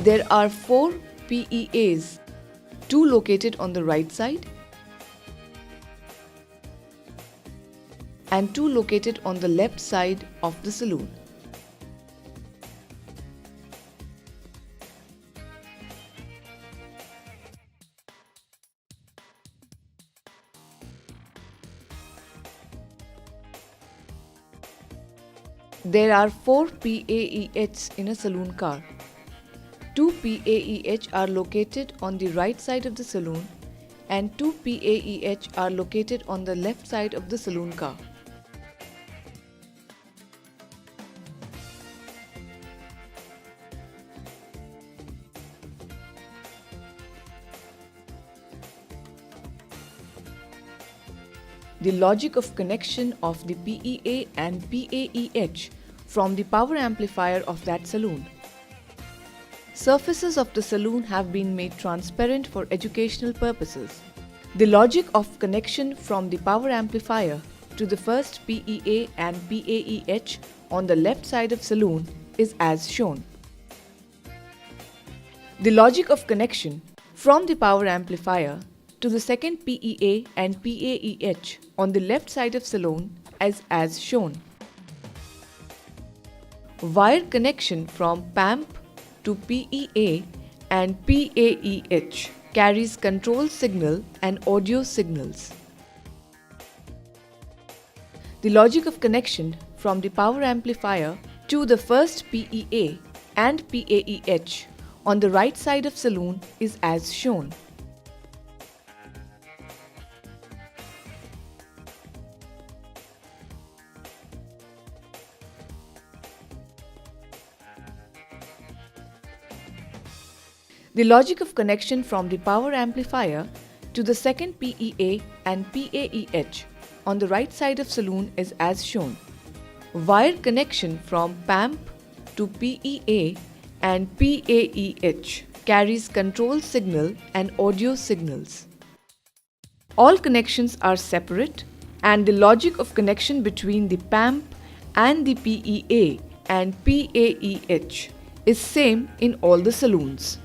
There are 4 PEAs, 2 located on the right side and 2 located on the left side of the saloon. There are 4 PAEHs in a saloon car. 2 PAEH are located on the right side of the saloon and 2 PAEH are located on the left side of the saloon car. The logic of connection of the PEA and PAEH from the power amplifier of that saloon. Surfaces of the saloon have been made transparent for educational purposes. The logic of connection from the power amplifier to the first PEA and PAEH on the left side of saloon is as shown. The logic of connection from the power amplifier to the second PEA and PAEH on the left side of saloon is as shown. Wire connection from PAMP to PEA and PAEH carries control signal and audio signals. The logic of connection from the power amplifier to the first PEA and PAEH on the right side of saloon is as shown. The logic of connection from the power amplifier to the second PEA and PAEH on the right side of saloon is as shown. Wire connection from PAMP to PEA and PAEH carries control signal and audio signals. All connections are separate and the logic of connection between the PAMP and the PEA and PAEH is same in all the saloons.